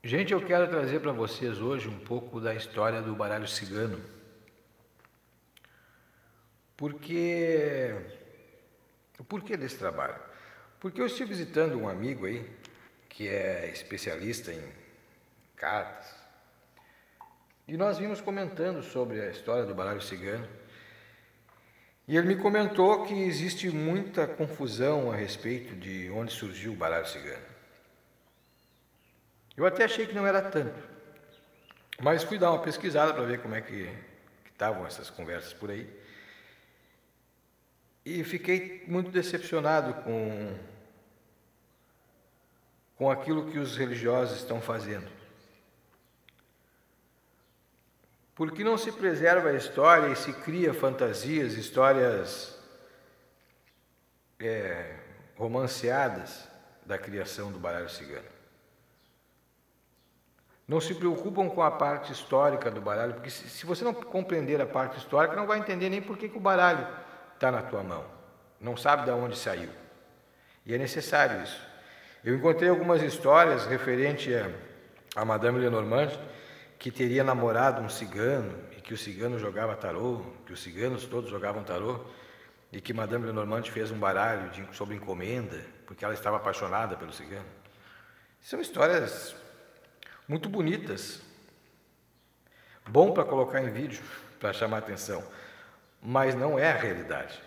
Gente, eu quero trazer para vocês hoje um pouco da história do baralho cigano. Porque o porquê desse trabalho? Porque eu estive visitando um amigo aí que é especialista em cartas e nós vimos comentando sobre a história do baralho cigano. E ele me comentou que existe muita confusão a respeito de onde surgiu o baralho cigano. Eu até achei que não era tanto, mas fui dar uma pesquisada para ver como é que estavam essas conversas por aí. E fiquei muito decepcionado com aquilo que os religiosos estão fazendo. Porque não se preserva a história e se cria fantasias, histórias romanceadas da criação do baralho cigano. Não se preocupam com a parte histórica do baralho, porque se você não compreender a parte histórica, não vai entender nem por que o baralho está na tua mão. Não sabe de onde saiu. E é necessário isso. Eu encontrei algumas histórias referente a Madame Lenormand, que teria namorado um cigano, e que o cigano jogava tarô, que os ciganos todos jogavam tarô, e que Madame Lenormand fez um baralho sob encomenda, porque ela estava apaixonada pelo cigano. São histórias muito bonitas, bom para colocar em vídeo, para chamar a atenção, mas não é a realidade.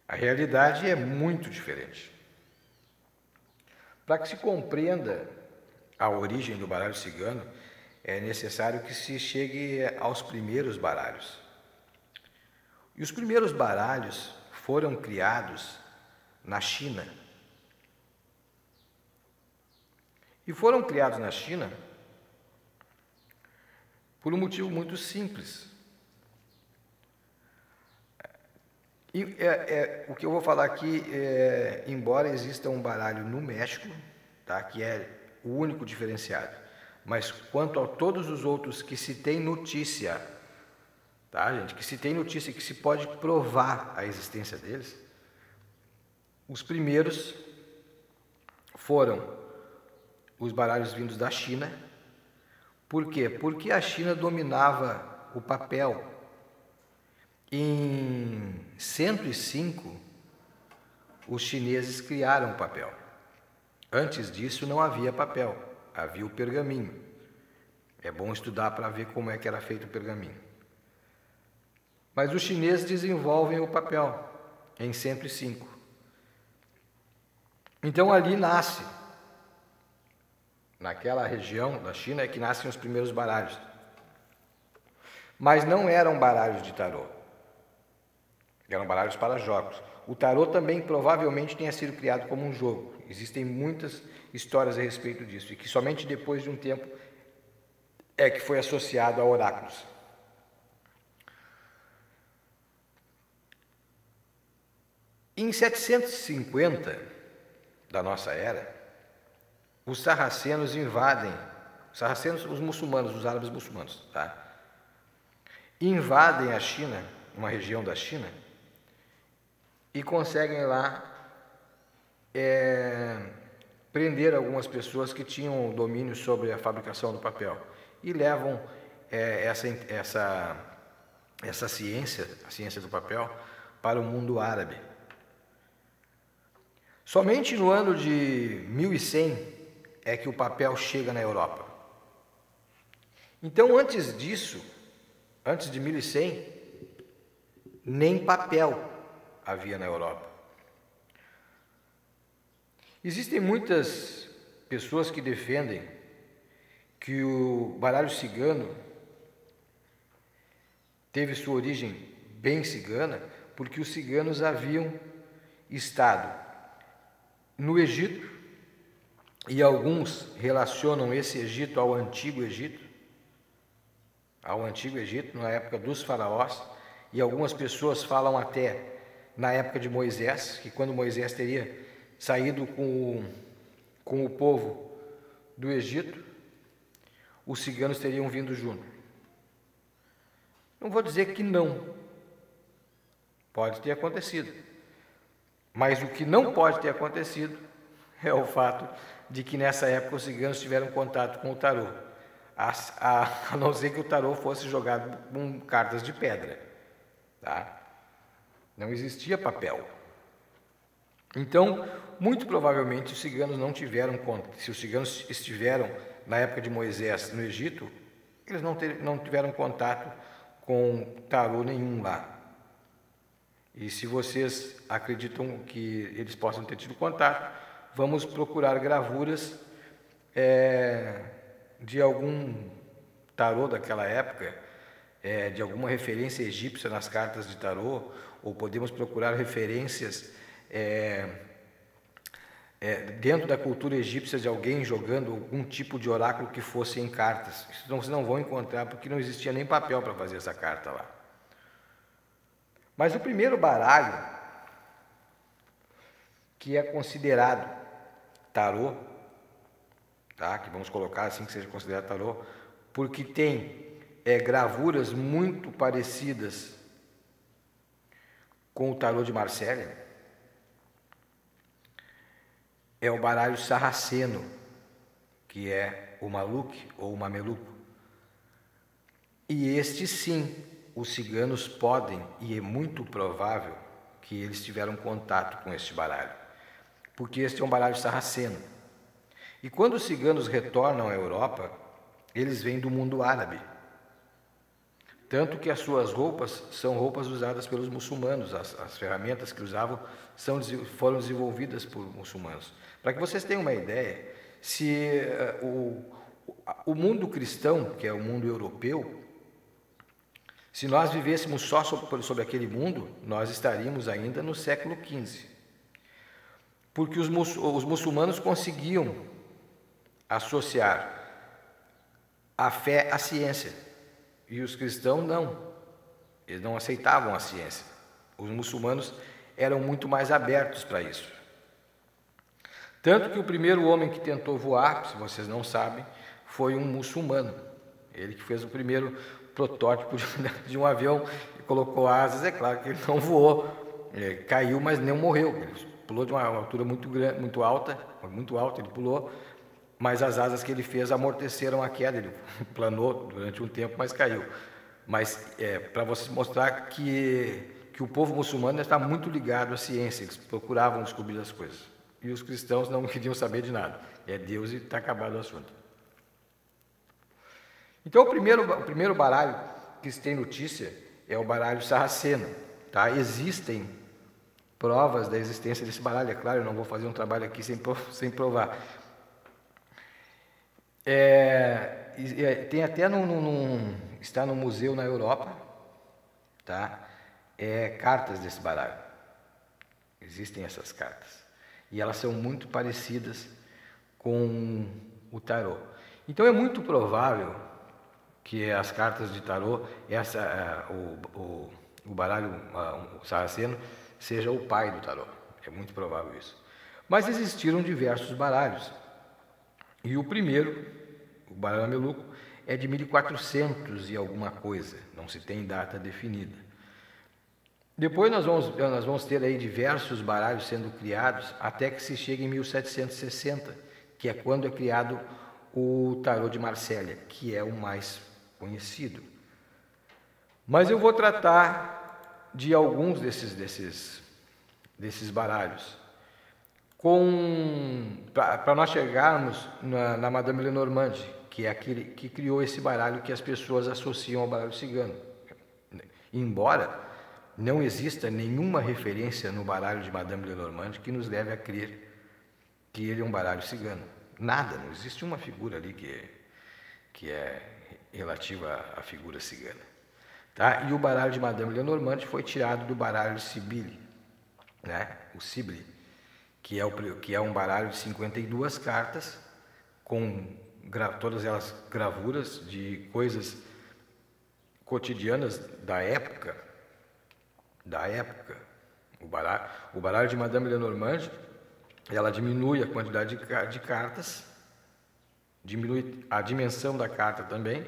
A realidade é muito diferente. Para que se compreenda a origem do baralho cigano, é necessário que se chegue aos primeiros baralhos. E os primeiros baralhos foram criados na China. E foram criados na China por um motivo muito simples. O que eu vou falar aqui, embora exista um baralho no México, tá, que é o único diferenciado, mas quanto a todos os outros que se tem notícia, tá, gente, que se tem notícia, que se pode provar a existência deles, os primeiros foram os baralhos vindos da China. Por quê? Porque a China dominava o papel. Em 105, os chineses criaram o papel. Antes disso não havia papel, havia o pergaminho. É bom estudar para ver como é que era feito o pergaminho. Mas os chineses desenvolvem o papel em 105. Então ali nasce, naquela região da China é que nascem os primeiros baralhos. Mas não eram baralhos de tarô. Eram baralhos para jogos. O tarô também provavelmente tenha sido criado como um jogo. Existem muitas histórias a respeito disso, e que somente depois de um tempo é que foi associado a oráculos. Em 750 da nossa era, os sarracenos invadem, os muçulmanos, os árabes muçulmanos, tá? Invadem a China, uma região da China, e conseguem lá prender algumas pessoas que tinham domínio sobre a fabricação do papel e levam essa ciência, a ciência do papel, para o mundo árabe. Somente no ano de 1100 é que o papel chega na Europa. Então, antes disso, antes de 1100, nem papel havia na Europa. Existem muitas pessoas que defendem que o baralho cigano teve sua origem bem cigana, porque os ciganos haviam estado no Egito, e alguns relacionam esse Egito ao Antigo Egito, na época dos faraós, e algumas pessoas falam até na época de Moisés, que quando Moisés teria saído com o povo do Egito, os ciganos teriam vindo junto. Não vou dizer que não, pode ter acontecido, mas o que não pode ter acontecido é o fato de que nessa época os ciganos tiveram contato com o tarô, a não ser que o tarô fosse jogado com cartas de pedra, tá? Não existia papel. Então, muito provavelmente os ciganos não tiveram contato. Se os ciganos estiveram na época de Moisés no Egito, eles não tiveram contato com tarô nenhum lá. E se vocês acreditam que eles possam ter tido contato, vamos procurar gravuras de algum tarô daquela época, de alguma referência egípcia nas cartas de tarô, ou podemos procurar referências dentro da cultura egípcia de alguém jogando algum tipo de oráculo que fosse em cartas. Isso vocês não vão encontrar porque não existia nem papel para fazer essa carta lá. Mas o primeiro baralho, que é considerado tarô, tá? Que vamos colocar assim que seja considerado tarô, porque tem gravuras muito parecidas com o tarô de Marselha, é o baralho sarraceno, que é o Maluk ou o Mameluco. E este sim, os ciganos podem, e é muito provável que eles tiveram contato com este baralho, porque este é um baralho sarraceno. E quando os ciganos retornam à Europa, eles vêm do mundo árabe. Tanto que as suas roupas são roupas usadas pelos muçulmanos, as ferramentas que usavam foram desenvolvidas por muçulmanos. Para que vocês tenham uma ideia, se o mundo cristão, que é o mundo europeu, se nós vivêssemos só sobre aquele mundo, nós estaríamos ainda no século XV. Porque os muçulmanos conseguiam associar a fé à ciência. E os cristãos não. Eles não aceitavam a ciência. Os muçulmanos eram muito mais abertos para isso. Tanto que o primeiro homem que tentou voar, se vocês não sabem, foi um muçulmano. Ele que fez o primeiro protótipo de um avião e colocou asas. É claro que ele não voou, caiu, mas não morreu. Ele pulou de uma altura muito grande, muito alta, ele pulou, mas as asas que ele fez amorteceram a queda. Ele planou durante um tempo, mas caiu. Mas para vocês mostrar que o povo muçulmano está muito ligado à ciência, eles procuravam descobrir as coisas. E os cristãos não queriam saber de nada. É Deus e está acabado o assunto. Então, o primeiro baralho que se tem notícia é o baralho sarraceno. Tá? Existem provas da existência desse baralho, é claro, eu não vou fazer um trabalho aqui sem provar. Tem até está no museu na Europa, tá? Cartas desse baralho. Existem essas cartas. E elas são muito parecidas com o tarô. Então é muito provável que as cartas de tarô, o baralho o sarraceno, seja o pai do tarô. É muito provável isso. Mas existiram diversos baralhos. E o primeiro, o baralho Mameluco, é de 1400 e alguma coisa, não se tem data definida. Depois nós vamos ter aí diversos baralhos sendo criados, até que se chegue em 1760, que é quando é criado o tarô de Marselha, que é o mais conhecido. Mas eu vou tratar de alguns desses baralhos, para nós chegarmos na Madame Lenormand, que é aquele que criou esse baralho que as pessoas associam ao baralho cigano. Embora não exista nenhuma referência no baralho de Madame Lenormand que nos leve a crer que ele é um baralho cigano. Nada, não existe uma figura ali que é relativa à figura cigana. Tá? E o baralho de Madame Lenormand foi tirado do baralho de Sibylle, né? O Sibylle, que é um baralho de 52 cartas, com todas elas gravuras de coisas cotidianas da época. O baralho de Madame Lenormand, ela diminui a quantidade de cartas, diminui a dimensão da carta também,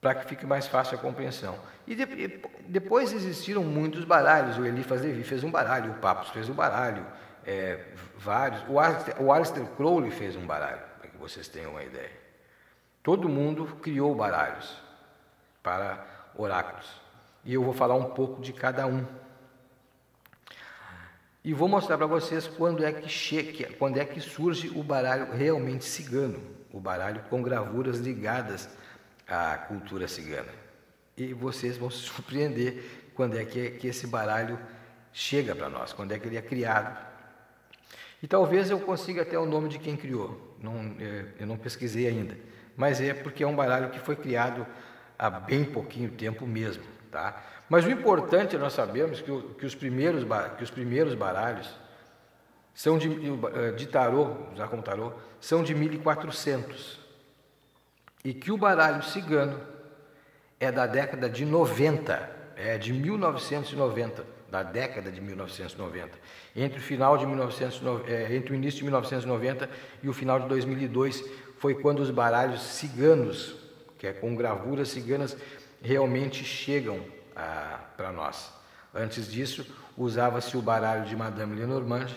para que fique mais fácil a compreensão. E depois existiram muitos baralhos. O Eliphas Levi fez um baralho, o Papus fez um baralho, vários. O Aleister Crowley fez um baralho, para que vocês tenham uma ideia. Todo mundo criou baralhos para oráculos. E eu vou falar um pouco de cada um. E vou mostrar para vocês quando é que surge o baralho realmente cigano, o baralho com gravuras ligadas à cultura cigana. E vocês vão se surpreender quando é que esse baralho chega para nós, quando é que ele é criado. E talvez eu consiga até o nome de quem criou, eu não pesquisei ainda, mas é porque é um baralho que foi criado há bem pouquinho tempo mesmo, tá? Mas o importante é nós sabermos que os primeiros baralhos são de tarô, já como tarô, são de 1400, e que o baralho cigano é da década de 90, de 1990, da década de 1990, entre o início de 1990 e o final de 2002, foi quando os baralhos ciganos, que é com gravuras ciganas, realmente chegam para nós. Antes disso, usava-se o baralho de Madame Lenormand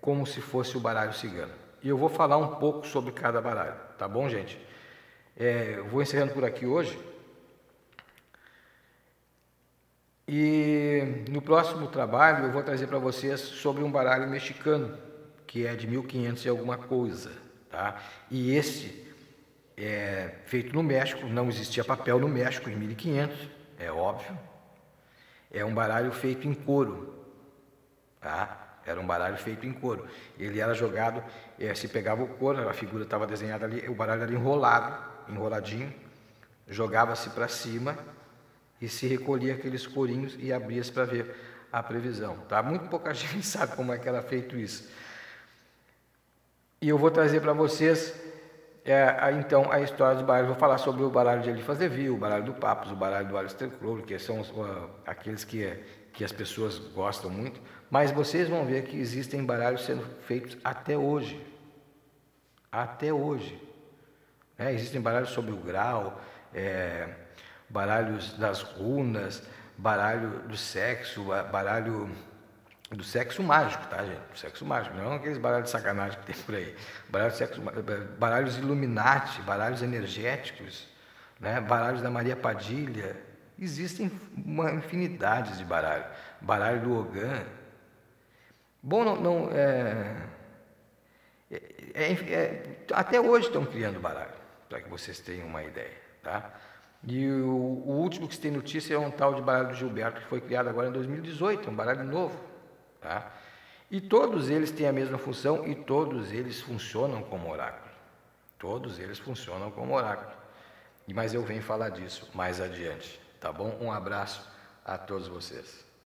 como se fosse o baralho cigano. E eu vou falar um pouco sobre cada baralho, tá bom, gente? Eu vou encerrando por aqui hoje. E no próximo trabalho eu vou trazer para vocês sobre um baralho mexicano, que é de 1500 e alguma coisa, tá? E esse é feito no México, não existia papel no México em 1500, é óbvio. É um baralho feito em couro, tá? Era um baralho feito em couro. Ele era jogado, se pegava o couro, a figura estava desenhada ali, o baralho era enroladinho, jogava-se para cima e se recolhia aqueles corinhos e abria-se para ver a previsão, tá? Muito pouca gente sabe como é que era feito isso. E eu vou trazer para vocês então a história dos baralhos. Vou falar sobre o baralho de Eliphas Levi, o baralho do Papos, o baralho do Aleister Crowley, que são aqueles que as pessoas gostam muito, mas vocês vão ver que existem baralhos sendo feitos até hoje. Até hoje. Existem baralhos sobre o grau, baralhos das runas, baralho do sexo, baralho do sexo mágico, tá, gente? Do sexo mágico, não aqueles baralhos de sacanagem que tem por aí. Baralho do sexo, baralhos Illuminati, baralhos energéticos, né? Baralhos da Maria Padilha. Existem uma infinidade de baralho. Baralho do Ogan. Bom, até hoje estão criando baralho, para que vocês tenham uma ideia, tá? E o último que se tem notícia é um tal de baralho do Gilberto, que foi criado agora em 2018, um baralho novo, tá? E todos eles têm a mesma função e todos eles funcionam como oráculo. Todos eles funcionam como oráculo. Mas eu venho falar disso mais adiante, tá bom? Um abraço a todos vocês.